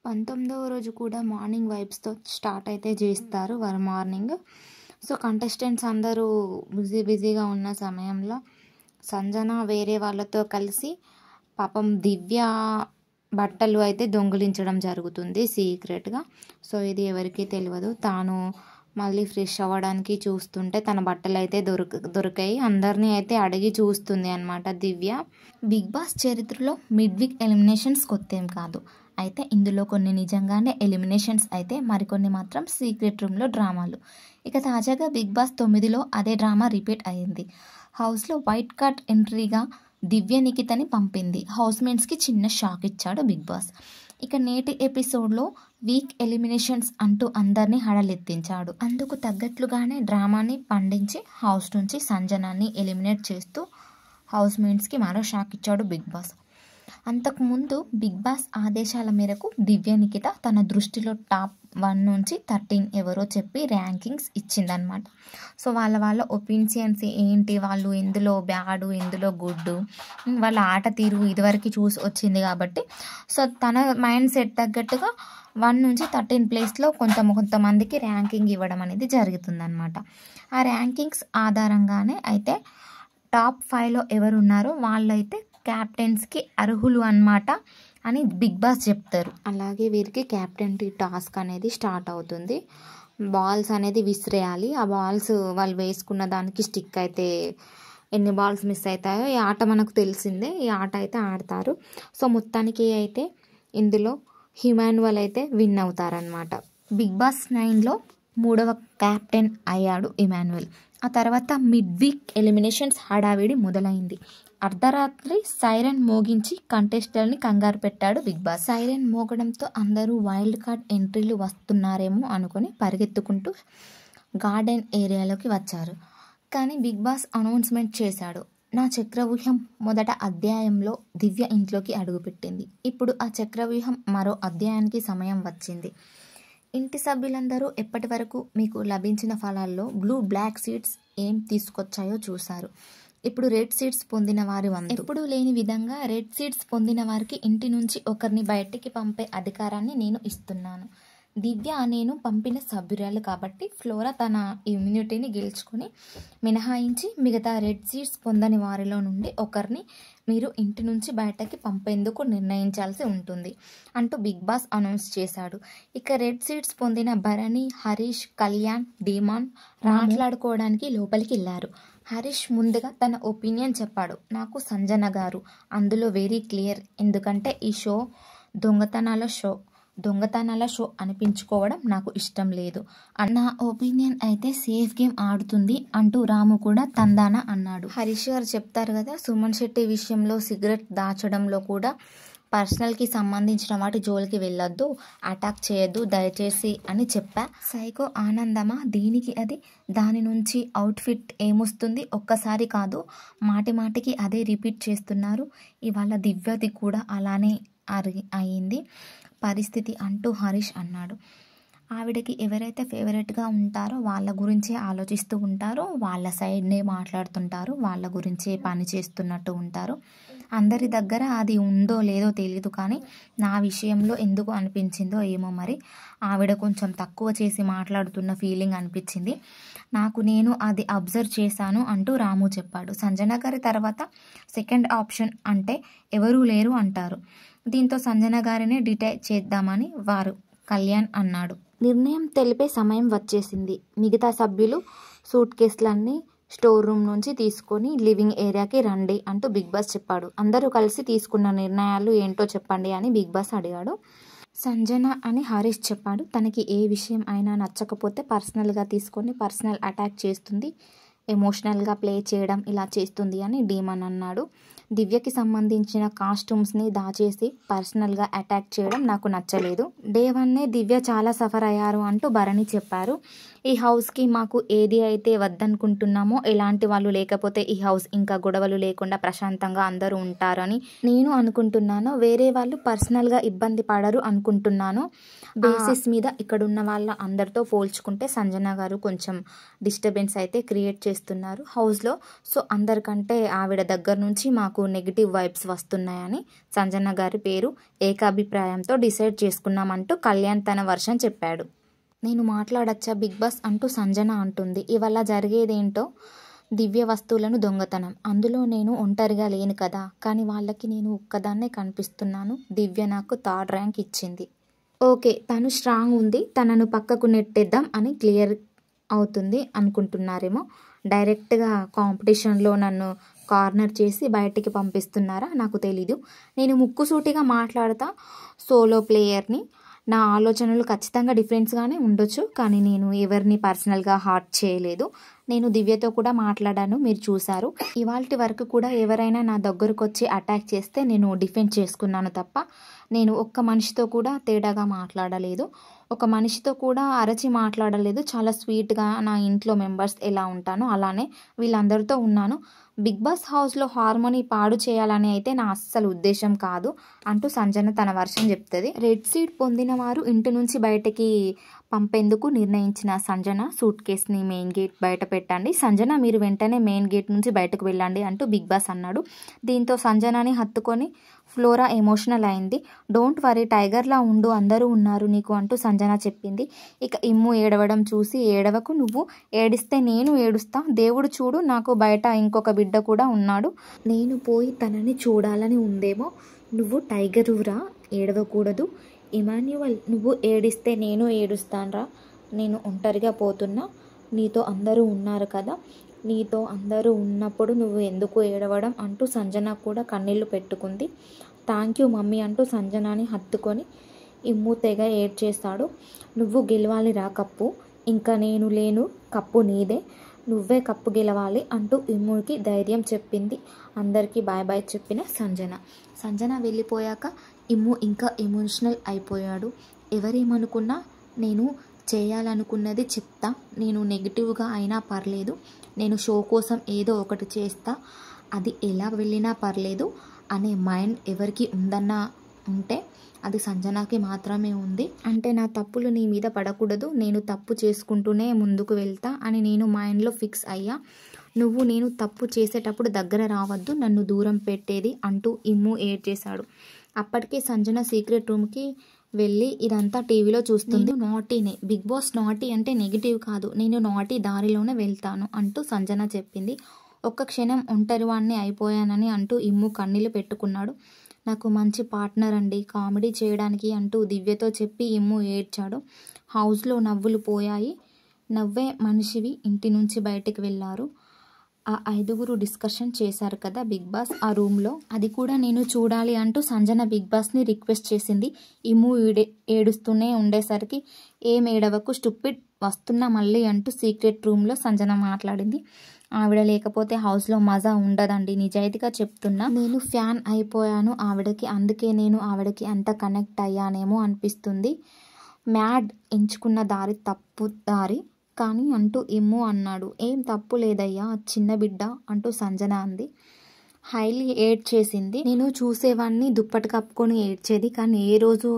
19వ రోజు కూడా morning వైబ్స్‌తో start అయితే జేస్తారు వారు మార్నింగ్. సో, కంటెస్టెంట్స్ అందరూ బిజీగా ఉన్న సమయంలో సంజన వేరే వాళ్ళతో కలిసి పాపం దివ్య బట్టలు అయితే దొంగిలించడం జరుగుతుంది సీక్రెట్‌గా. సో, ఇది ఎవరికీ తెలవదు. తాను మళ్ళీ ఫ్రెష్ అవ్వడానికి చూస్తుంటే తన బట్టలైతే దొరికాయి. అందరిని అయితే అడిగి చూస్తుంది అన్నమాట దివ్య. బిగ్ బాస్ చరిత్రలో మిడ్ వీక్ ఎలిమినేషన్స్ కొత్తేం కాదు. అయితే ఇందులో కొన్ని నిజంగానే ఎలిమినేషన్స్ అయితే మరికొన్ని మాత్రం సీక్రెట్ రూమ్లో డ్రామాలు. ఇక తాజాగా బిగ్ బాస్ 9లో అదే డ్రామా రిపీట్ అయ్యింది. హౌస్లో వైట్ కార్డ్ ఎంట్రీగా దివ్య నిఖితని పంపింది. హౌస్మేట్స్కి చిన్న షాక్ ఇచ్చాడు బిగ్ బాస్. ఇక నేటి ఎపిసోడ్లో వీక్ ఎలిమినేషన్స్ అంటూ అందరినీ హడలెత్తించాడు. అందుకు తగ్గట్లుగానే డ్రామాని పండించి హౌస్ నుంచి సంజనాన్ని ఎలిమినేట్ చేస్తూ హౌస్మేట్స్కి మరో షాక్ ఇచ్చాడు బిగ్ బాస్. అంతకుముందు బిగ్ బాస్ ఆదేశాల మేరకు దివ్య నిఖిత తన దృష్టిలో టాప్ 1 నుంచి 13 ఎవరో చెప్పి ర్యాంకింగ్స్ ఇచ్చిందనమాట. సో వాళ్ళ ఒపీనియన్స్ ఏంటి, వాళ్ళు ఎందులో బ్యాడు ఎందులో గుడ్డు, వాళ్ళ ఆట తీరు ఇదివరకు చూసి వచ్చింది కాబట్టి సో తన మైండ్ సెట్ తగ్గట్టుగా 1 నుంచి 13 ప్లేస్లో కొంతమందికి ర్యాంకింగ్ ఇవ్వడం అనేది జరుగుతుందన్నమాట. ఆ ర్యాంకింగ్స్ ఆధారంగానే అయితే టాప్ 5లో ఎవరున్నారో వాళ్ళైతే క్యాప్టెన్స్కి అర్హులు అన్నమాట అని బిగ్ బాస్ చెప్తారు. అలాగే వీరికి క్యాప్టెన్టీ టాస్క్ అనేది స్టార్ట్ అవుతుంది. బాల్స్ అనేది విసిరేయాలి. ఆ బాల్స్ వాళ్ళు వేసుకున్న దానికి స్టిక్ అయితే ఎన్ని బాల్స్ మిస్ అవుతాయో ఈ ఆట మనకు తెలిసిందే. ఈ ఆట అయితే ఆడతారు. సో మొత్తానికి అయితే ఇందులో హ్యూమాన్యువల్ అయితే విన్ అవుతారనమాట. బిగ్ బాస్ 9లో 3వ క్యాప్టెన్ అయ్యాడు ఇమాన్యువల్. ఆ తర్వాత మిడ్ వీక్ ఎలిమినేషన్స్ హడావిడి మొదలైంది. అర్ధరాత్రి సైరన్ మోగించి కంటెస్టెంట్ని కంగారు పెట్టాడు బిగ్ బాస్. సైరన్ మోగడంతో అందరూ వైల్డ్ కార్డ్ ఎంట్రీలు వస్తున్నారేమో అనుకుని పరిగెత్తుకుంటూ గార్డెన్ ఏరియాలోకి వచ్చారు. కానీ బిగ్ బాస్ అనౌన్స్మెంట్ చేశాడు. నా చక్రవ్యూహం మొదట అధ్యాయంలో దివ్య ఇంట్లోకి అడుగుపెట్టింది. ఇప్పుడు ఆ చక్రవ్యూహం మరో అధ్యాయానికి సమయం వచ్చింది. ఇంటి సభ్యులందరూ ఎప్పటి వరకు మీకు లభించిన ఫలాల్లో బ్లాక్ సీడ్స్ ఏం తీసుకొచ్చాయో చూశారు. ఇప్పుడు రెడ్ సీడ్స్ పొందిన వారి వంతు. ఎప్పుడూ లేని విధంగా రెడ్ సీడ్స్ పొందిన వారికి ఇంటి నుంచి ఒకరిని బయటికి పంపే అధికారాన్ని నేను ఇస్తున్నాను. దివ్య నేను పంపిన సభ్యురాలు కాబట్టి ఫ్లోరా తన ఇమ్యూనిటీని గెలుచుకొని మినహాయించి మిగతా రెడ్ సీడ్స్ పొందని వారిలో నుండి ఒకరిని మీరు ఇంటి నుంచి బయటకి పంపేందుకు నిర్ణయించాల్సి ఉంటుంది అంటూ బిగ్ బాస్ అనౌన్స్ చేశాడు. ఇక రెడ్ సీడ్స్ పొందిన భరణి, హరీష్, కళ్యాణ్, డీమాన్ మాట్లాడుకోవడానికి లోపలికి వెళ్ళారు. హరీష్ ముందుగా తన ఒపీనియన్ చెప్పాడు. నాకు సంజన గారు అందులో వెరీ క్లియర్. ఎందుకంటే ఈ షో దొంగతనాల షో అనిపించుకోవడం నాకు ఇష్టం లేదు. నా ఒపీనియన్ అయితే సేఫ్ గేమ్ ఆడుతుంది అంటూ రాము కూడా తందాన అన్నాడు. హరీష్ గారు చెప్తారు కదా, సుమన్ శెట్టి విషయంలో సిగరెట్ దాచడంలో కూడా పర్సనల్కి సంబంధించిన వాటి జోలికి వెళ్ళొద్దు, అటాక్ చేయొద్దు దయచేసి అని చెప్పా. సైకో ఆనందమా దీనికి అది, దాని నుంచి అవుట్ఫిట్ ఏమొస్తుంది, ఒక్కసారి కాదు మాటికి అదే రిపీట్ చేస్తున్నారు. ఇవాళ దివ్యది కూడా అలానే అయింది పరిస్థితి అంటూ హరీష్ అన్నాడు. ఆవిడకి ఎవరైతే ఫేవరెట్గా ఉంటారో వాళ్ళ గురించే ఆలోచిస్తూ ఉంటారో, వాళ్ళ సైడ్నే మాట్లాడుతుంటారు, వాళ్ళ గురించే పని చేస్తున్నట్టు ఉంటారు. అందరి దగ్గర అది ఉందో లేదో తెలియదు, కానీ నా విషయంలో ఎందుకు అనిపించిందో ఏమో మరి ఆవిడ కొంచెం తక్కువ చేసి మాట్లాడుతున్న ఫీలింగ్ అనిపించింది నాకు. నేను అది అబ్జర్వ్ చేశాను అంటూ రాము చెప్పాడు. సంజన గారి తర్వాత సెకండ్ ఆప్షన్ అంటే ఎవరూ లేరు అంటారు. దీంతో సంజన గారినే డిటైల్ చేద్దామని వారు కళ్యాణ్ అన్నాడు. నిర్ణయం తెలిపే సమయం వచ్చేసింది. మిగతా సభ్యులు సూట్ కేసులన్నీ స్టోర్ రూమ్ నుంచి తీసుకొని లివింగ్ ఏరియాకి రండి అంటూ బిగ్ బాస్ చెప్పాడు. అందరూ కలిసి తీసుకున్న నిర్ణయాలు ఏంటో చెప్పండి అని బిగ్ బాస్ అడిగాడు. సంజన అని హరీష్ చెప్పాడు. తనకి ఏ విషయం అయినా నచ్చకపోతే పర్సనల్గా తీసుకొని పర్సనల్ అటాక్ చేస్తుంది, ఎమోషనల్గా ప్లే చేయడం ఇలా చేస్తుంది అని డీమన్ అన్నాడు. దివ్యకి సంబంధించిన కాస్ట్యూమ్స్ని దాచేసి పర్సనల్గా అటాక్ చేయడం నాకు నచ్చలేదు. డే 1 దివ్య చాలా సఫర్ అయ్యారు అంటూ భరణి చెప్పారు. ఈ హౌస్కి మాకు ఏది అయితే వద్దనుకుంటున్నామో, ఎలాంటి వాళ్ళు లేకపోతే ఈ హౌస్ ఇంకా గొడవలు లేకుండా ప్రశాంతంగా అందరూ ఉంటారని నేను అనుకుంటున్నాను. వేరే వాళ్ళు పర్సనల్గా ఇబ్బంది పడరు అనుకుంటున్నాను. బేసిస్ మీద ఇక్కడున్న వాళ్ళ అందరితో పోల్చుకుంటే సంజన గారు కొంచెం డిస్టర్బెన్స్ అయితే క్రియేట్ చేస్తున్నారు హౌస్లో. సో అందరికంటే ఆవిడ దగ్గర నుంచి మాకు నాకు నెగిటివ్ వైబ్స్ వస్తున్నాయని సంజన గారి పేరు ఏకాభిప్రాయంతో డిసైడ్ చేసుకున్నామంటూ కళ్యాణ్ తన వర్షన్ చెప్పాడు. నేను మాట్లాడచ్చా బిగ్ బాస్ అంటూ సంజన అంటుంది. ఇవాళ జరిగేదేంటో దివ్య వస్తువులను దొంగతనం. అందులో నేను ఒంటరిగా లేను కదా, కానీ వాళ్ళకి నేను ఒక్కదాన్నే కనిపిస్తున్నాను. దివ్య నాకు 3rd ర్యాంక్ ఇచ్చింది. ఓకే, తను స్ట్రాంగ్ ఉంది, తనను పక్కకు నెట్టేద్దాం అని క్లియర్ అవుతుంది అనుకుంటున్నారేమో. డైరెక్ట్గా కాంపిటీషన్లో నన్ను కార్నర్ చేసి బయటికి పంపిస్తున్నారా నాకు తెలీదు. నేను ముక్కుసూటిగా మాట్లాడతా, సోలో ప్లేయర్ని. నా ఆలోచనలు ఖచ్చితంగా డిఫరెన్స్గానే ఉండొచ్చు, కానీ నేను ఎవరిని పర్సనల్గా హార్ట్ చేయలేదు. నేను దివ్యతో కూడా మాట్లాడాను, మీరు చూశారు. ఇవాల్టి వరకు కూడా ఎవరైనా నా దగ్గరకు వచ్చి అటాక్ చేస్తే నేను డిఫెండ్ చేసుకున్నాను తప్ప నేను ఒక్క మనిషితో కూడా తేడాగా మాట్లాడలేదు, ఒక మనిషితో కూడా అరచి మాట్లాడలేదు. చాలా స్వీట్గా నా ఇంట్లో మెంబర్స్ ఎలా ఉంటానో అలానే వీళ్ళందరితో ఉన్నాను. బిగ్ బాస్ హౌస్లో హార్మోనీ పాడు చేయాలని అయితే నా అస్సలు ఉద్దేశం కాదు అంటూ సంజన తన వర్షన్ చెప్తుంది. రెడ్ సీట్ పొందిన వారు ఇంటి నుంచి బయటకి పంపేందుకు నిర్ణయించిన సంజన సూట్ కేస్ని మెయిన్ గేట్ బయట పెట్టండి, సంజన మీరు వెంటనే మెయిన్ గేట్ నుంచి బయటకు వెళ్ళండి అంటూ బిగ్ బాస్ అన్నాడు. దీంతో సంజనని హత్తుకొని ఫ్లోరా ఎమోషనల్ అయింది. డోంట్ వరీ, టైగర్లా ఉండు, అందరూ ఉన్నారు నీకు అంటూ సంజన చెప్పింది. ఇక ఇమ్ము ఏడవడం చూసి, ఏడవకు, నువ్వు ఏడిస్తే నేను ఏడుస్తా, దేవుడు చూడు నాకు బయట ఇంకొక బిడ్డ కూడా ఉన్నాడు, నేను పోయి తనని చూడాలని ఉందేమో, నువ్వు టైగరురా, ఏడవకూడదు. ఇమాన్యువల్, నువ్వు ఏడిస్తే నేను ఏడుస్తాన్రా, నేను ఒంటరిగా పోతున్నా, నీతో అందరూ ఉన్నారు కదా, నీతో అందరూ ఉన్నప్పుడు నువ్వు ఎందుకు ఏడవడం అంటూ సంజన కూడా కన్నీళ్లు పెట్టుకుంది. థ్యాంక్ యూ మమ్మీ అంటూ సంజనాని హత్తుకొని ఇమ్ము తెగ ఏడ్చేస్తాడు. నువ్వు గెలవాలి రా కప్పు, ఇంకా నేను లేను, కప్పు నీదే, నువ్వే కప్పు గెలవాలి అంటూ ఇమ్ముకి ధైర్యం చెప్పింది. అందరికీ బాయ్ బాయ్ చెప్పిన సంజన వెళ్ళిపోయాక ఇమ్ము ఇంకా ఎమోషనల్ అయిపోయాడు. ఎవరేమనుకున్నా నేను చేయాలనుకున్నది చెప్తా, నేను నెగిటివ్గా అయినా పర్లేదు, నేను షో కోసం ఏదో ఒకటి చేస్తా, అది ఎలా వెళ్ళినా పర్లేదు అనే మైండ్ ఎవరికి ఉందన్నా ఉంటే అది సంజనకి మాత్రమే ఉంది. అంటే నా తప్పులు నీ మీద పడకూడదు, నేను తప్పు చేసుకుంటూనే ముందుకు వెళ్తా అని నేను మైండ్లో ఫిక్స్ అయ్యా. నువ్వు నేను తప్పు చేసేటప్పుడు దగ్గర రావద్దు, నన్ను దూరం పెట్టేది అంటూ ఇమ్ము ఏడ్చేశాడు. అప్పటికే సంజన సీక్రెట్ రూమ్కి వెళ్ళి ఇదంతా టీవీలో చూస్తుంది. నాటీనే, బిగ్ బాస్ నాటీ అంటే నెగిటివ్ కాదు, నేను నాటీ దారిలోనే వెళ్తాను అంటూ సంజన చెప్పింది. ఒక్క క్షణం ఒంటరివాణ్ణి అయిపోయానని అంటూ ఇమ్ము కన్నీళ్లు పెట్టుకున్నాడు. నాకు మంచి పార్ట్నర్ అండి కామెడీ చేయడానికి అంటూ దివ్యతో చెప్పి ఇమ్ము ఏడ్చాడు. హౌస్లో నవ్వులు పోయాయి. నవ్వే మనిషివి ఇంటి నుంచి బయటికి వెళ్ళారు. ఆ 5గురు డిస్కషన్ చేశారు కదా బిగ్ బాస్ ఆ రూమ్లో, అది కూడా నేను చూడాలి అంటూ సంజన బిగ్ బాస్ని రిక్వెస్ట్ చేసింది. ఇమ్ము ఏడుస్తూనే ఉండేసరికి ఏం ఏడవకు స్టూపిడ్, వస్తున్నా మళ్ళీ అంటూ సీక్రెట్ రూమ్లో సంజన మాట్లాడింది. ఆవిడ లేకపోతే హౌస్లో మజా ఉండదండి, నిజాయితీగా చెప్తున్నా, నేను ఫ్యాన్ అయిపోయాను ఆవిడకి, అందుకే నేను ఆవిడకి అంత కనెక్ట్ అయ్యానేమో అనిపిస్తుంది. మ్యాడ్ ఎంచుకున్న దారి తప్పు దారి కానీ అంటూ ఇమ్ము అన్నాడు. ఏం తప్పు లేదయ్యా, చిన్న బిడ్డ అంటూ సంజన అంది. హైలీ ఏడ్ చేసింది. నేను చూసేవాడిని దుప్పటి కప్పుకొని ఏడ్చేది, కానీ ఏ రోజు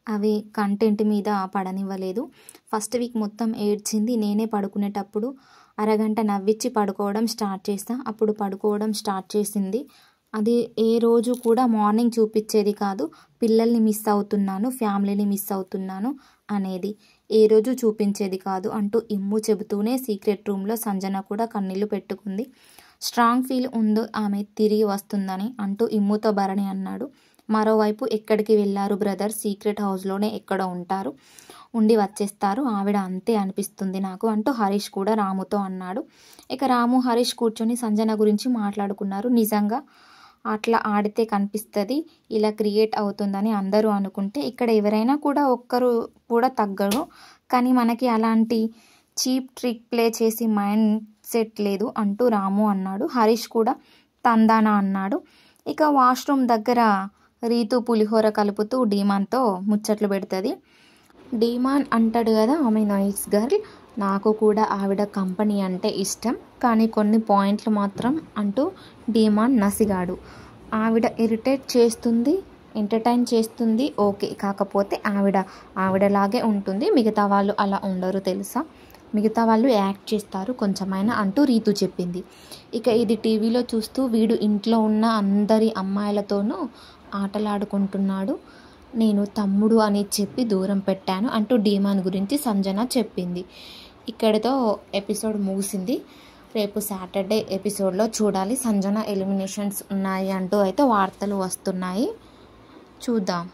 అవి కంటెంట్ మీద పడనివ్వలేదు. ఫస్ట్ వీక్ మొత్తం ఏడ్చింది. నేనే పడుకునేటప్పుడు అరగంట నవ్విచ్చి పడుకోవడం స్టార్ట్ చేస్తా, అప్పుడు పడుకోవడం స్టార్ట్ చేసింది. అది ఏ రోజు కూడా మార్నింగ్ చూపించేది కాదు, పిల్లల్ని మిస్ అవుతున్నాను, ఫ్యామిలీని మిస్ అవుతున్నాను అనేది ఏ రోజు చూపించేది కాదు అంటూ ఇమ్ము చెబుతూనే సీక్రెట్ రూమ్లో సంజన కూడా కన్నీళ్లు పెట్టుకుంది. స్ట్రాంగ్ ఫీల్ ఉంది ఆమె తిరిగి వస్తుందని అంటూ ఇమ్ముతో భరణి అన్నాడు. మరోవైపు ఎక్కడికి వెళ్ళారు బ్రదర్, సీక్రెట్ హౌస్లోనే ఎక్కడో ఉంటారు, ఉండి వచ్చేస్తారు, ఆవిడ అంతే అనిపిస్తుంది నాకు అంటూ హరీష్ కూడా రాముతో అన్నాడు. ఇక రాము హరీష్ కూర్చొని సంజన గురించి మాట్లాడుకున్నారు. నిజంగా అట్లా ఆడితే కనిపిస్తుంది, ఇలా క్రియేట్ అవుతుందని అందరూ అనుకుంటే ఇక్కడ ఎవరైనా కూడా ఒక్కరు కూడా తగ్గరు, కానీ మనకి అలాంటి చీప్ ట్రిక్ ప్లే చేసి మైండ్ సెట్ లేదు అంటూ రాము అన్నాడు. హరీష్ కూడా తందానా అన్నాడు. ఇక వాష్రూమ్ దగ్గర రీతు పులిహోర కలుపుతూ డీమాన్తో ముచ్చట్లు పెడుతుంది. డీమాన్ అంటాడు కదా ఆమె నైస్ గర్ల్, నాకు కూడా ఆవిడ కంపెనీ అంటే ఇష్టం, కానీ కొన్ని పాయింట్లు మాత్రం అంటూ డీమాన్ నసిగాడు. ఆవిడ ఇరిటేట్ చేస్తుంది, ఎంటర్టైన్ చేస్తుంది ఓకే, కాకపోతే ఆవిడలాగే ఉంటుంది, మిగతా వాళ్ళు అలా ఉండరు తెలుసా మిగతా వాళ్ళు యాక్ట్ చేస్తారు కొంచెమైనా అంటూ రీతు చెప్పింది. ఇక ఇది టీవీలో చూస్తూ వీడు ఇంట్లో ఉన్న అందరి అమ్మాయిలతోనూ ఆటలాడుకుంటున్నాడు, నేను తమ్ముడు అని చెప్పి దూరం పెట్టాను అంటూ డీమాన్ గురించి సంజన చెప్పింది. ఇక్కడితో ఎపిసోడ్ ముగిసింది. రేపు సాటర్డే ఎపిసోడ్లో చూడాలి. సంజన ఎలిమినేషన్స్ ఉన్నాయి అంటూ అయితే వార్తలు వస్తున్నాయి, చూద్దాం.